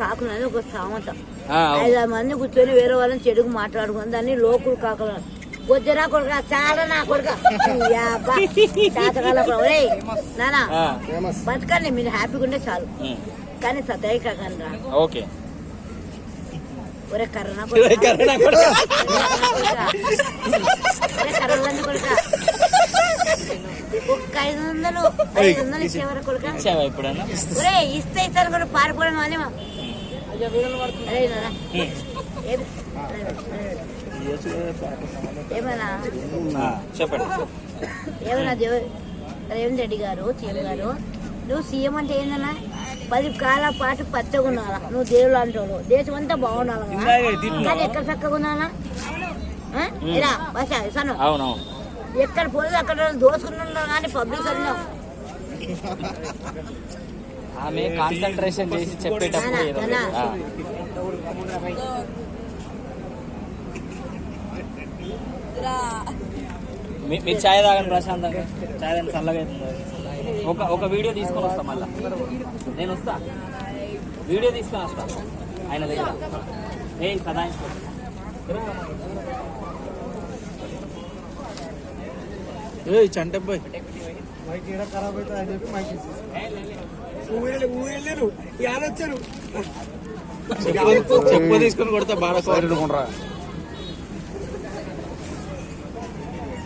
కాకులు అని ఒక సామెత. 5 మంది కూర్చొని వేరే వాళ్ళని చెడుకు మాట్లాడుకుని దాన్ని లోకులు కాకులు వద్దురా కొడుక చాలా నా కొడుక నానా బతకండి మీరు హ్యాపీగా ఉంటే చాలు కానీ సతాయి కాకండి రా. ఒరే కరోనా కరోనా కొడుక ఒక్క 500 ఇచ్చేవారు కొడుక. ఒరే ఇస్తే ఇస్తాను కూడా పారిపోవడం వాళ్ళే ఏమన్నా చెప్పండి. ఏమన్నా రేవంత్ రెడ్డి గారు సీఎం గారు, నువ్వు సీఎం అంటే ఏందన్నా 10 కాలాల పాటు పచ్చగా ఉండాలా, నువ్వు దేవుడు అంటావు, దేశం అంతా బాగుండాలి కానీ ఎక్కడ చక్కగా ఉండాలా ఎక్కడ పోలేదు అక్కడ దోసుకున్నా కానీ పబ్లిక్ అన్నా ఆమె కాన్సంట్రేషన్ చేసి చెప్పేటప్పుడు మీరు ఛాయ్ తాగండి ప్రశాంతంగా, ఛాయ్ తాగండి చల్లగా అవుతుంది. ఒక వీడియో తీసుకొని వస్తా, మళ్ళా నేను వస్తా వీడియో తీసుకొని వస్తా ఆయన దగ్గర. ఏ సదా చంటబ్బాయి ఖరాబ్ అవుతుంది అని చెప్పి మైక్ ఊరెళ్ళారు వచ్చారు చెప్పు తీసుకొని కొడతా బాగా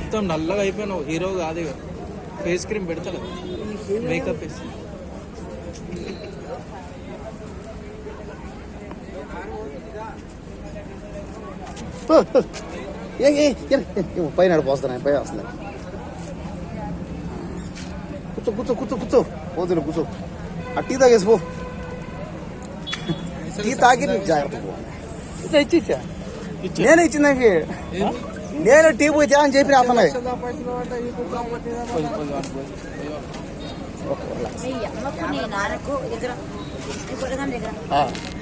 మొత్తం నల్లగా అయిపోయినావు, హీరో కాదు ఇక. ఫేస్ క్రీమ్ పెడతా మేకప్ వేసి పైన పోస్తాను పై వస్తున్నాయి. కూర్చో కూర్చో కూర్చో కూర్చో పోతున్నా కూర్చో. ఆ టీ తాగేసి పో, టీ తాగి జాగ్రత్త. ఇచ్చా నేను ఇచ్చిందానికి నేను టీ పోతే అని చెప్పి అతను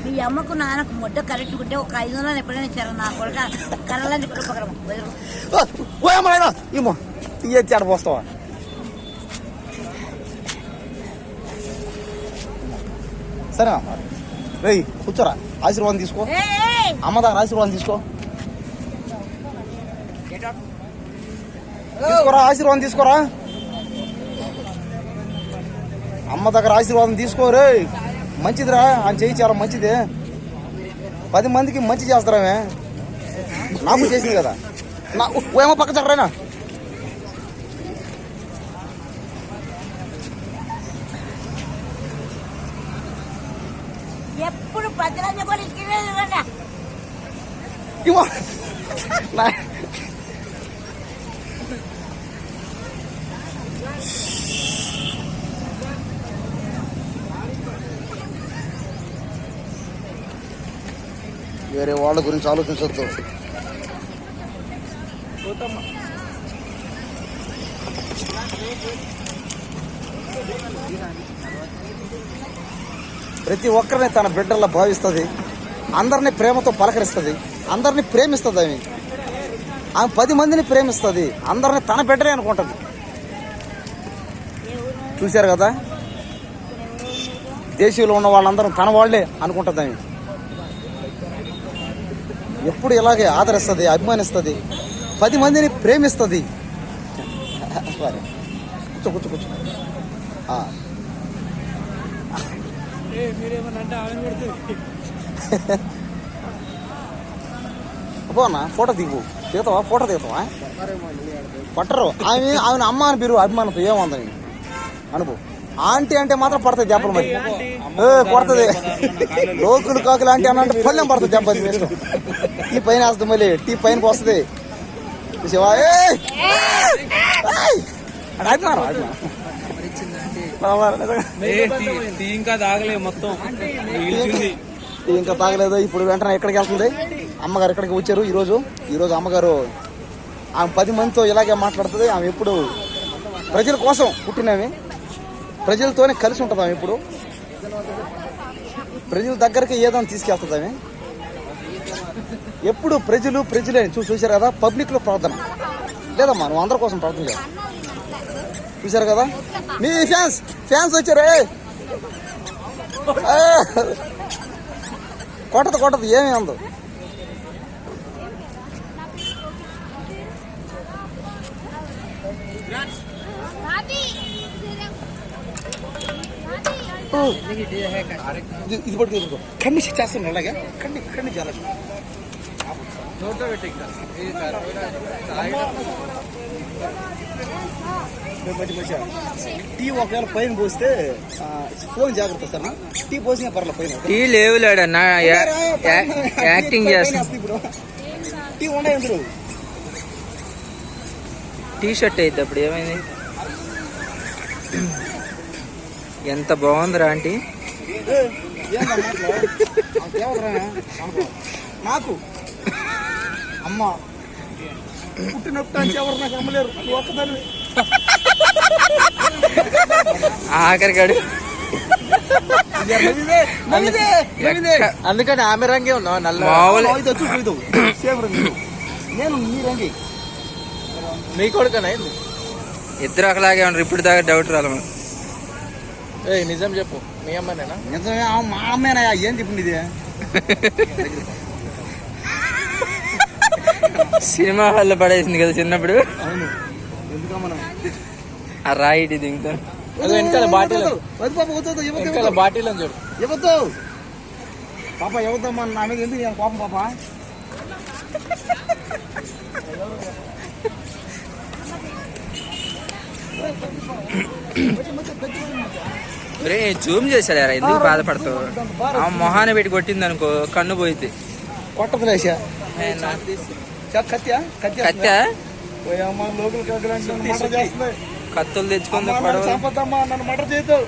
మీ అమ్మకు నాన్నకు ముద్ద కరెక్ట్ ఉంటే ఒక 500 ఎప్పుడైనా ఇచ్చారు నా కొడుక కర్రలని ఏమో టీ ఎత్తి ఆడ పోస్తావా? సరే రేయ్ కూర్చోరా, ఆశీర్వాదం తీసుకో, అమ్మ దగ్గర ఆశీర్వాదం తీసుకో, తీసుకోరా ఆశీర్వాదం తీసుకోరా, అమ్మ దగ్గర ఆశీర్వాదం తీసుకోరే. మంచిదిరా అని చేయి, చాలా మంచిది. 10 మందికి మంచి చేస్తారామే, నాకు చేసింది కదా. ఏమో పక్క చక్కరైనా ఎప్పుడు వేరే వాళ్ళ గురించి ఆలోచించొద్దు. ప్రతి ఒక్కరిని తన బిడ్డల్లో భావిస్తుంది, అందరినీ ప్రేమతో పలకరిస్తుంది, అందరినీ ప్రేమిస్తుంది. ఆమె 10 మందిని ప్రేమిస్తుంది, అందరినీ తన బిడ్డనే అనుకుంటుంది. చూశారు కదా, దేశంలో ఉన్న వాళ్ళందరూ తన వాళ్లే అనుకుంటుంది. ఆమె ఎప్పుడు ఇలాగే ఆదరిస్తుంది, అభిమానిస్తుంది, 10 మందిని ప్రేమిస్తుంది. కూర్చో కూర్చో కూర్చో. అన్నా ఫోటో దిగుతావా? ఫోటో దిగుతావా? పట్టరు. ఆమె అమ్మ అని పేరు అభిమానంతో ఏముందని అనుకో. ఆంటీ అంటే మాత్రం పడుతుంది దెబ్బలు, మరి పడుతుంది. లోకులు కాకులు ఆంటీ అని అంటే పల్లెం పడుతుంది దెబ్బ. ఈ పైన వేస్తుంది, మళ్ళీ టీ పైనకి వస్తుంది. చూసావా? ఇంకా తాగలేదు, మొత్తం ఇంకా తాగలేదు. ఇప్పుడు వెంటనే ఎక్కడికి వెళ్తుంది? అమ్మగారు ఎక్కడికి వచ్చారు ఈరోజు అమ్మగారు ఆమె 10 మందితో ఇలాగే మాట్లాడుతుంది. ఆమె ఎప్పుడు ప్రజల కోసం పుట్టినవి, ప్రజలతోనే కలిసి ఉంటుంది. ఆమె ఎప్పుడు ప్రజల దగ్గరికి ఏదైనా తీసుకెళ్తుంది. ఆమె ఎప్పుడు ప్రజలే చూసారు కదా. పబ్లిక్ లో ప్రార్థన లేదమ్మా, నువ్వు అందరి కోసం ప్రార్థన చేయాలి. చూసారు కదా, మీ ఫ్యాన్స్ వచ్చారే. కొట్టదు ఏమీ అందు. ఇది పట్టుకో కన్ని చేస్తాను అలాగే కన్ని చాలా టీ ఒకవేళ పైన పోస్తే ఫోన్ జాగ్రత్త సార్. టీ పోసినా పర్లేదు పైన. టీ లేవులేడన్నా యాక్టింగ్ చేస్తా. ఇప్పుడు టీ ఉండే ఎందుకు టీ షర్ట్ అయితే అప్పుడు ఏమైంది? ఎంత బాగుందిరా ఆంటీ. నాకు అమ్మ పుట్టినప్పుడు అంటే ఎవరు నాకు అమ్మలేరు. ఒక్కదాన్ని ఆఖరికాడు. అందుకని ఆమె రంగే ఉన్నావు నల్ల. నేను నీ రంగి మీ కొడుకనా? ఇద్దరు ఒకలాగే ఉండరు. ఇప్పుడు దాకా డౌట్ రాలే. నిజం చెప్పు, మీ అమ్మనేనా? నిజమే, మా అమ్మేనా? ఏం చెప్పింది ఇది? సినిమా హాల్లో పడేసింది కదా చిన్నప్పుడు. అవును, ఎందుకమ్మా? ఆ రాయిటి దిగుతాను. వెనకాల బాటిల్ బాటిల్ అని చూడు. ఇవ్వద్దు పాప, ఇవ్వద్దమ్మా. నా మీద ఎందుకు కోపం పాప? రే జూమ్ చేశాడు యారా, ఎందుకు బాధపడతావు? ఆ మొహాన్ని పెట్టి కొట్టింది అనుకో కన్ను పోయింది. కొట్టదులేసా కత్తులు తెచ్చుకుంది. సంపదమ్మా, నన్ను మటర్ చేయదు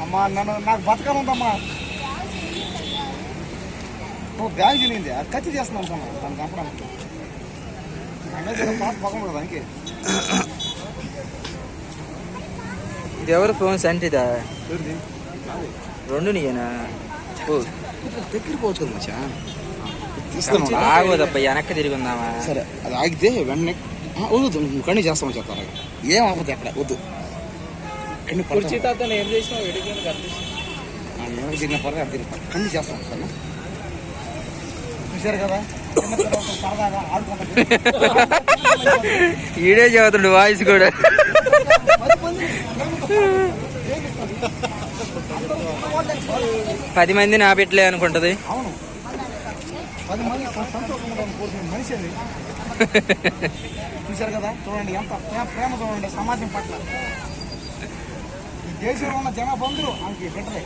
అమ్మా. నాకు బతకాలందమ్మా. నువ్వు బ్యాగ్ తినింది, అది కత్తి చేస్తున్నాను సార్. దాన్ని చంపడానికి పాత పక్కన కదా. దానికి ఇది ఎవరు ఫోన్? సంటిదా? రెండు నీయేనా? దగ్గర పోవచ్చు కదా మచ్చా. ఆగోదబ్బా, వెనక్కి తిరిగి ఉందామా? సరే, అది ఆగితే వెంటనే వద్దు. నువ్వు కన్నీ చేస్తామని చెప్తారు. ఏం ఆపదు ఎక్కడ వద్దు. కన్నీ తిరిగిన పర్లేదు, అది కన్నీ చేస్తాం సార్. చూసారు కదా సరదాగా ఆడుకుంటా. ఈడే చదువుతాడు వాయిస్ కూడా. పది మంది నా పెట్టలే అనుకుంటది. అవును, 10 మంది సంతోషంగా కోరుకునే మనిషి అది. చూశారు కదా, చూడండి ఎంత ప్రేమ చూడండి సమాజం పట్ల. ఈ దేశంలో ఉన్న జనాభా అందరూ ఆమెకి పెట్టలే.